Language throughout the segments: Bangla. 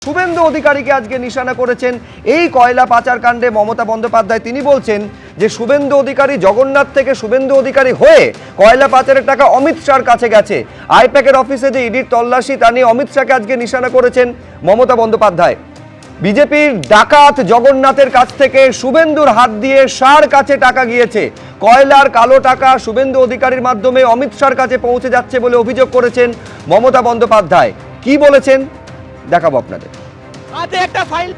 শুভেন্দু অধিকারীকে আজকে নিশানা করেছেন এই কয়লা পাচার কাণ্ডে মমতা বন্দ্যোপাধ্যায়। তিনি বলছেন যে শুভেন্দু অধিকারী জগন্নাথ থেকে শুভেন্দু অধিকারী হয়ে কয়লা পাচারের টাকা অমিত শাহর কাছে গেছে। আইপ্যাকের অফিসে যে ইডির তল্লাশি তা নিয়ে অমিত শাহকে আজকে নিশানা করেছেন মমতা বন্দ্যোপাধ্যায়। বিজেপির ডাকাত জগন্নাথের কাছ থেকে শুভেন্দুর হাত দিয়ে শাহর কাছে টাকা গিয়েছে। কয়লার কালো টাকা শুভেন্দু অধিকারীর মাধ্যমে অমিত শাহর কাছে পৌঁছে যাচ্ছে বলে অভিযোগ করেছেন মমতা বন্দ্যোপাধ্যায়। কি বলেছেন দেখাবো আপনাদের। একটা ফাইল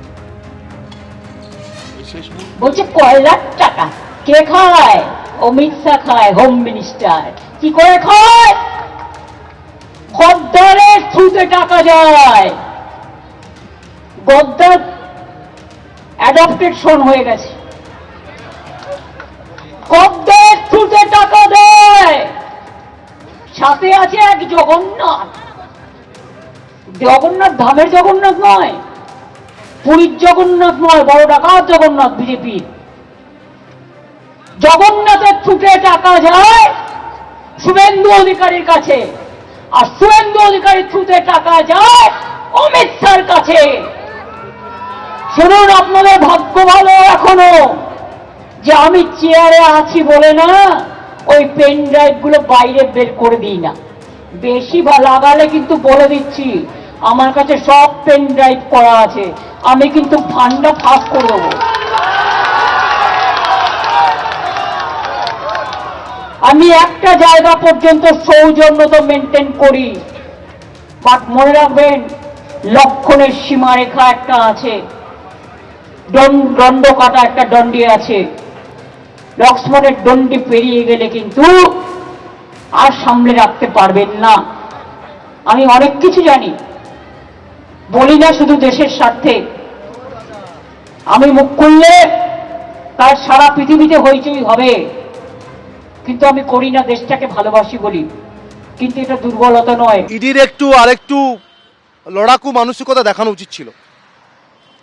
বলছে কয়লার টাকা কে খায়? অমিত শাহ খায়, হোম মিনিস্টার। কি করে খায়? গদ্দারের থ্রুতে টাকা যায়। গদ্দার অ্যাডপ্টেড সন হয়ে গেছে, গদ্দারের থ্রুতে টাকা দেয়। সাথে আছে এক জগন্নাথ। জগন্নাথ ধামের জগন্নাথ নয়, পুরীর জগন্নাথ নয়, বড় ডাকাত জগন্নাথ বিজেপির। জগন্নাথের থ্রুতে টাকা যায় শুভেন্দু অধিকারীর কাছে, আর শুভেন্দু অধিকারীর থ্রুতে টাকা যায় অমিত শাহর কাছে। শুনুন, আপনাদের ভাগ্য ভালো এখনো যে আমি চেয়ারে আছি বলে না ওই পেন ড্রাইভ গুলো বাইরে বের করে দিই না। বেশি লাগালে কিন্তু বলে দিচ্ছি, আমার কাছে সব পেন ড্রাইভ করা আছে, আমি কিন্তু ফান্ডা ফাঁস করে দেবো। আমি একটা জায়গা পর্যন্ত সৌজন্যতা মেনটেন করি, বাট মনে রাখবেন লক্ষণের সীমারেখা একটা আছে, দণ্ড কাটা একটা দণ্ডি আছে। লক্ষ্মণের দণ্ডি পেরিয়ে গেলে কিন্তু আর সামনে রাখতে পারবেন না। আমি অনেক কিছু জানি, বলি না শুধু দেশের স্বার্থে। আমি মুখ খুললে তার সারা পৃথিবীতে হইচই হবে, কিন্তু আমি করি না, দেশটাকে ভালোবাসি বলি। কিন্তু এটা দুর্বলতা নয়। ইডির আরেকটু লড়াকু মানসিকতা দেখানো উচিত ছিল।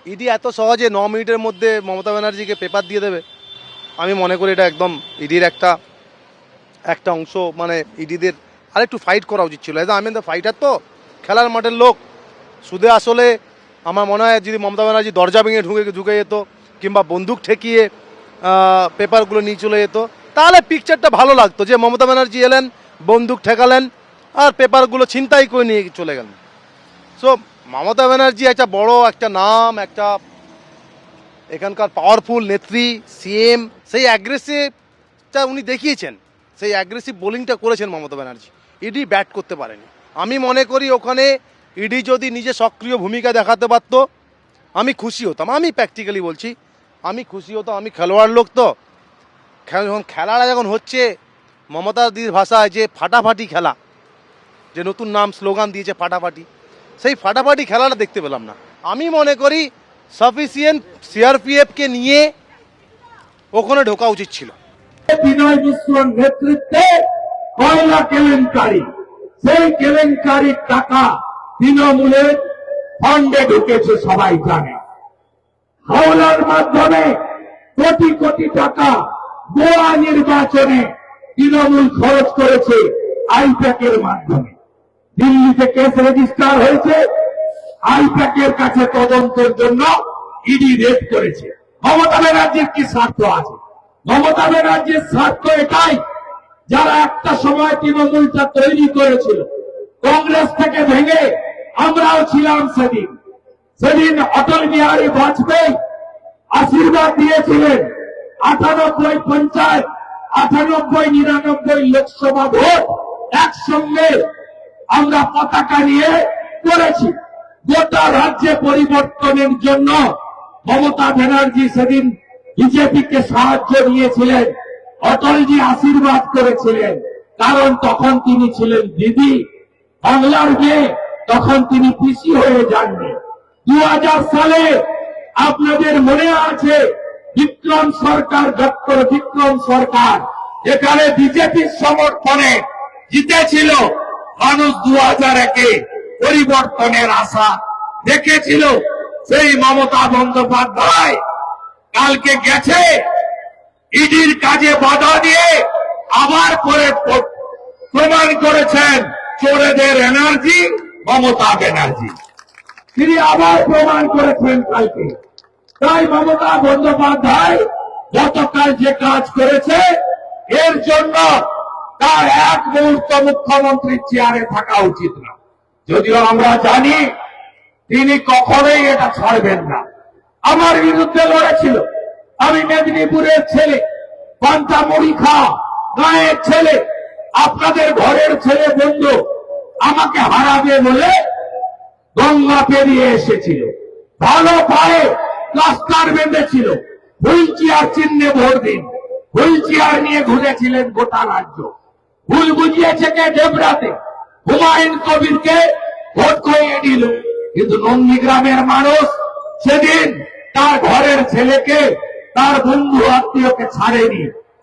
ইডি এত সহজে 9 মিনিটের মধ্যে মমতা ব্যানার্জিকে পেপার দিয়ে দেবে, আমি মনে করি এটা একদম ইডির একটা অংশ। মানে ইডিদের আরেকটু ফাইট করা উচিত ছিল। আমি তো ফাইটার, তো খেলার মাঠের লোক। শুধু আসলে আমার মনে হয় যদি মমতা ব্যানার্জি দরজা ভেঙে ঢুকে যেত কিংবা বন্দুক ঠেকিয়ে পেপারগুলো নিয়ে চলে যেত, তাহলে পিকচারটা ভালো লাগতো যে মমতা ব্যানার্জি এলেন, বন্দুক ঠেকালেন আর পেপারগুলো ছিনতাই করে নিয়ে চলে গেলেন। সো মমতা ব্যানার্জি একটা বড় একটা নাম, একটা এখানকার পাওয়ারফুল নেত্রী, সিএম। সেই অ্যাগ্রেসিভটা উনি দেখিয়েছেন, সেই অ্যাগ্রেসিভ বোলিংটা করেছেন মমতা ব্যানার্জি। ইডি ব্যাট করতে পারেনি। আমি মনে করি ওখানে ইডি যদি নিজে সক্রিয় ভূমিকা দেখাতে পারতো আমি খুশি হতাম। আমি প্র্যাকটিক্যালি বলছি, আমি খুশি হতাম। আমি খেলোয়াড় লোক, তো খেলাটা যখন হচ্ছে মমতা দিদির ভাষায় যে ফাটাফাটি খেলা, যে নতুন নাম স্লোগান দিয়েছে ফাটাফাটি, সেই ফাটাফাটি খেলাটা দেখতে পেলাম না। আমি মনে করি সাফিসিয়েন্ট সিআরপিএফকে নিয়ে ওখানে ঢোকা উচিত ছিল। বিনয় মিশ্রর নেতৃত্বে কয়লা কেলেঙ্কারি, সেই কেলেঙ্কারির টাকা তৃণমূলের ফান্ডে ঢুকেছে সবাই জানে। হাওলার মাধ্যমে কোটি কোটি টাকা গোয়া নির্বাচনে তৃণমূল খরচ করেছে আইপ্যাকের মাধ্যমে। দিল্লিতে কেস রেজিস্টার হয়েছে, আইপ্যাকের কাছে তদন্তের জন্য ইডি রেড করেছে। মমতা ব্যানার্জির কি স্বার্থ আছে? মমতা ব্যানার্জির স্বার্থ এটাই, যারা একটা সময় তৃণমূলটা তৈরি করেছিল কংগ্রেস থেকে ভেঙে, আমরাও ছিলাম সেদিন অটল বিহারী বাজপেয়ী আশীর্বাদ দিয়েছিলেন। 98 পঞ্চায়েত, 98-99 লোকসভা ভোট একসঙ্গে আমরা পতাকা নিয়ে করেছি। গোটা রাজ্যে পরিবর্তনের জন্য মমতা ব্যানার্জি সেদিন বিজেপিকে সাহায্য নিয়েছিলেন, অটলজি আশীর্বাদ করেছিলেন, কারণ তখন তিনি ছিলেন দিদি, বাংলার মেয়ে, তখন তিনি পিসি হয়ে যাননি। 2000 সালে আপনাদের মনে আছে বিক্রম সরকার, ডক্টর বিক্রম সরকার, এখানে বিজেপির সমর্থনে জিতেছিল। মানুষ 2001-এ পরিবর্তনের আশা দেখেছিল। সেই মমতা বন্দ্যোপাধ্যায় কালকে গেছে ইডির কাজে বাধা দিয়ে আবার করে প্রমাণ করেছেন চোরেদের এনার্জি মমতা ব্যানার্জি। তিনি আবার প্রমাণ করেছেন কালকে। তাই মমতা বন্দ্যোপাধ্যায় গতকাল যে কাজ করেছে এর জন্য তার এক মুহূর্ত মুখ্যমন্ত্রীর চেয়ারে থাকা উচিত না। যদিও আমরা জানি তিনি কখনোই এটা ছাড়বেন না। আমার বিরুদ্ধে লড়েছিল। আমি মেদিনীপুরের ছেলে, পান্তামুড়ি গায়ের ছেলে, আপনাদের ঘরের ছেলে বন্ধু আমাকে হারাবে বলে গঙ্গা পেরিয়ে এসেছিল। ভালো পায়ে প্লাস্টার বেঁধেছিল, হুইল চেয়ার চিহ্নে ভোট দিন, হুইল চেয়ার নিয়ে ঘুরেছিলেন গোটা রাজ্য। ভুল বুঝিয়েছে কে? ডেবরাতে হুমায়ুন কবিরকে ভোট করিয়ে দিল। কিন্তু নন্দীগ্রামের মানুষ সেদিন তার ঘরের ছেলেকে, তার বন্ধু আত্মীয়কে ছাড়েনি,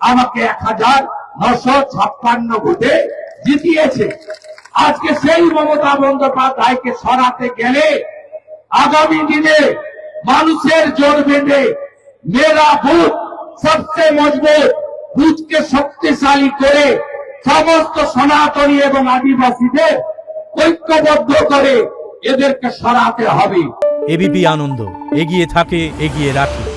আমাকে 1956 ভোটে জিতিয়েছে। আজকে সেই মমতা বন্দ্যোপাধ্যায়কে সরাতে গেলে আগামী দিনে মানুষের জোর বেঁধে মেরা বুথ সবচেয়ে মজবুত বুথকে শক্তিশালী করে সমস্ত সনাতনী এবং আদিবাসীদের ঐক্যবদ্ধ করে এদেরকে সরাতে হবে। এবিপি আনন্দ, এগিয়ে থাকে, এগিয়ে রাখে।